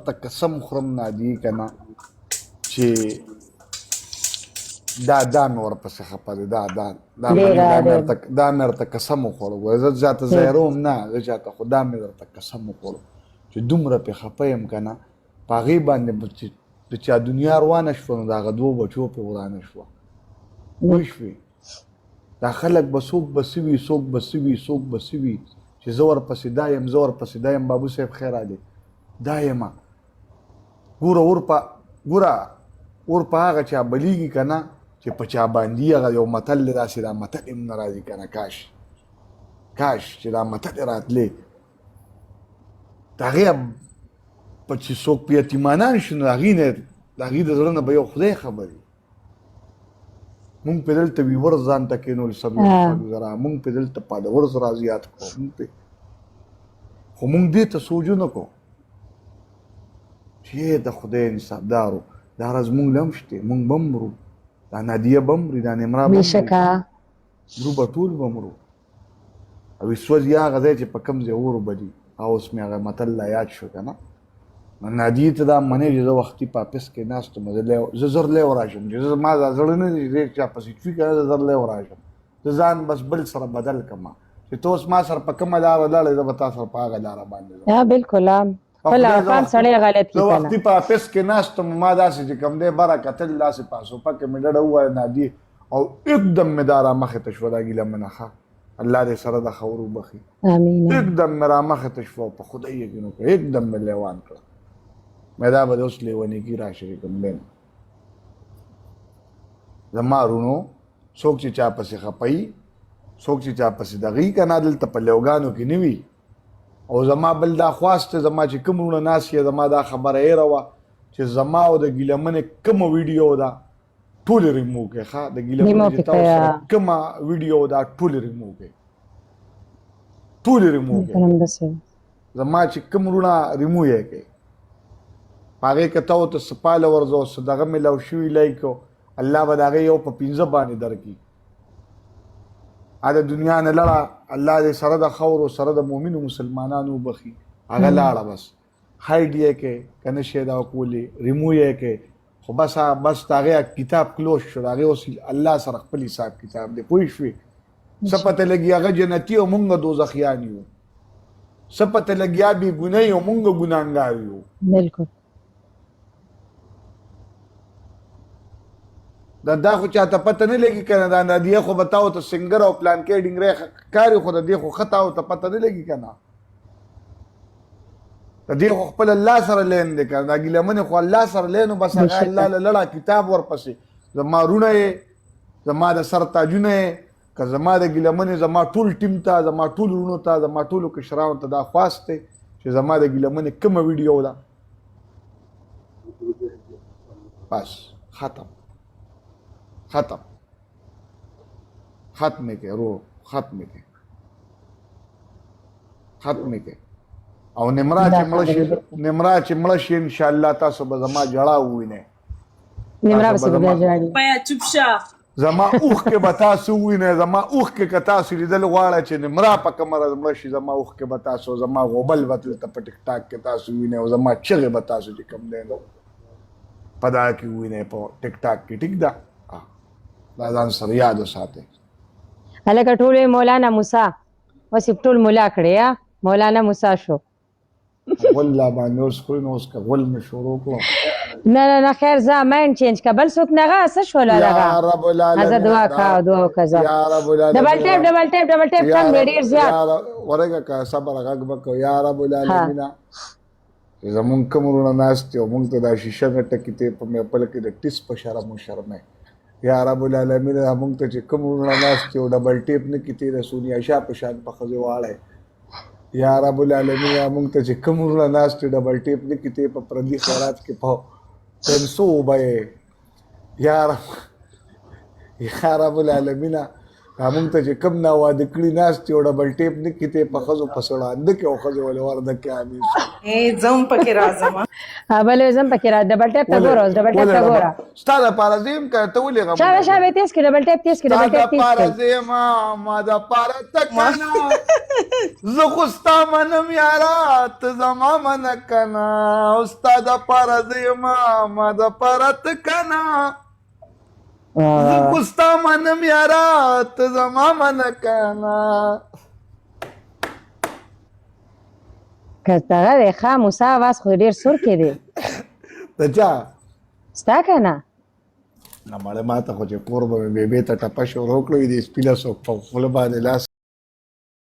ته قسم خورم نادي کنه چې دا مې ورپسې خفه دی دا مې درته قسم وخوړو زه چاته زهروم نه زه چاته خو دا مې درته قسم وخوړو چې دومره پې خفه یم که نه په هغې باندې د چا دنیا روانه شوه نو د هغه دوو بچو پې ورانه شوه پوه شوې دا خلک به څوک به څه وي څوک به څه وي څوک به څه وي چې زه ورپسې دا یم زه ورپسې دا یم بابو صاحب خیر علی دا یمه ګوره اور په هغه چا بلیږي که نه چې په چا باندې هغه یو متل دی داسې دا متل هم نه راځي که نه کاش چې دا متل راتلې د هغې چې څوک په یتیمانان شي نو د هغې د زړه نه به یو خدای خبرې مونږ پې دلته وي ورځ ځان ته کېنول زره مونږ پې دلته پاده ورځ را زیات کړو خو مونږ دې ته سوچ نه کوو چې د خدای انصافدارو دا ورځ مونږ له هم شته مونږ به مرو دا نادیه به مري دا نمرا به مرو به ټول به مرو او سوځي هغه ځای چې په کوم ځای اور به دي او اوس مې هغه متل لا یاد شو که نه نادیې ته دا منې چې زه وختي په اپس کې ناست یم زه زر لیو راشم چې زما دا زړه نه دی چې چا پسې چوي که زه زر لیو راشم زه ځان بس بل سره بدل کړم چې ته اوس ما سره په کومه لاره لاړې زه به تا سره په هغه لاره باندې بالکل زه وختي په اپس کې ناست یم ما داسې چې کوم دی بره کتل داسې په سوپه کې مې ډډه ووایه نادي او एकदम مې دا رامخې ته شوه دا ګیله منه ښه الله دې سره د خور وبخي एकदम مې رامخې ته شوه په خدای یقین وکړه एकदم مې لیوان کړه مې دا به د اوس لیونیګي راشي کوم دی زما رونو څوک چې چا پسې خپوي څوک چې چا پسې دغې که نه دلته په لیوګانو کې نه وي او زما بل دا خواست زما چې کوم وروڼه ناست یې زما دا خبره هېره وه چې زما او د ګیله منې کومه ویډیو ده ټولې ریموو کړئ ښه د ګیله منې چې تاسو سره کومه ویډیو ده ټولې ریموو کړئ زما چې کوم وروڼه ریمو یې کړئ په هغې که ته ورته سپاله ورځو څه دغه میلاو شوي لایک الله به د هغې یو په 15 باندې درکړي د دنیا نه لړه الله دې سره د خورو سره د مؤمنو مسلمانانو وبخي هغه لاړه بس هایډ یې کې که نه شی دا کولی ریمو یې کې خو بس د هغې کتاب کلوز شو د هغې اوس الله سره خپل حساب کتاب دی پوه شوې څه پته لګي هغه جنتي او مونږ دوزخیان یو څه پته لګي بې ګناه او مونږ ګناهګار یو بالکل دا خو چاته پته نه لګي که نه دا نادیه خو به تا ورته سنګر او پلان کې ډینګری کاري خو د دې خو ښه تا ورته پته نه لګي که نه د دې خو خپل الله سره لین دی که نه دا ګیله منې خو الله سره لین بس هغه الله له لړه کتاب ورپسې زما رونه یې زما د سر تاجونه یې که زما د ګیله منې زما ټول ټیم ته زما ټول وروڼو ته زما ټولو کشرانو ته دا خواست دی چې زما د ګیله منې کومه ویډیو ده بس ختم ختم کې رو ختم کې او نمرا چې مړه شي ان شاء الله تاسو به زما جړه ووینئ زما اوښ کې به تاسو ووینئ زما اوښ کې که تاسو لیدل غواړئ چې نمرا په کومه ورځ مړه شي زما اوښ کې به تاسو زما غوبل به دلته په ټیک ټاک کې تاسو ووینئ او زما چغې به تاسو چې کوم دی نو په دغه کې ووینئ په ټیک ټاک کې ټیک ده دا ځان سره یاد وساتئ هلکه ټول مولانا موسی اوس یې ټول مولا کړی مولانا موسی شو غول لا باندې اوس خوري نو اوس که غول مې شروع کړو نه خیر زه ماین چینج که بل څوک نه هغه څه شول هغه زه دعا وکړه یا رب العالمین ډبل ټیپ کم دی ډېر زیات ورګه که صبر غږ به کوو یا رب العالمین چې زمونږ کوم وروڼه ناست دي او مونږ ته دا شیشه مې ټکې ته په محفل کې د ټیس په شرم و شرمې یا رب العالمین مونږ ته چې کوم وروڼه ناست دي او ډبل ټیپ نه کیتې رسوني اشا په شان په ښځې واړی یا رب العالمین مونږ ته چې کوم وروڼه ناست دي ډبل ټیپ نه کیتې په پردي خیرات کې په پنسو وبهیې یا رب العالمین موږ ته چې کم نه واده کړي ناست یو ډبل ټیپ نه کیته په خزو پسړه د کې او خزو ول ورده کې امي زم پکې راځم بل زم پکې را ډبل ټیپ ته ګوره ډبل ټیپ ته ګوره ستاره پارازیم کته ولې غو شابه تیز کې ډبل ټیپ تیز کې ډبل ټیپ تیز کې پارازیم ما دا پارا تکنا زه خو ستا منم یارا ته زما من کنا استاد پارازیم ما دا پارا تکنا زه خو ستا منم یارا ته زما من کنا کته د خاموسه आवाज خو ډیر سور کې دی دچا ستا کنه نماله ما ته خو چې کور به بیبي ته ټپه شروع کړو دې سپیله سو په خپل باندې لاس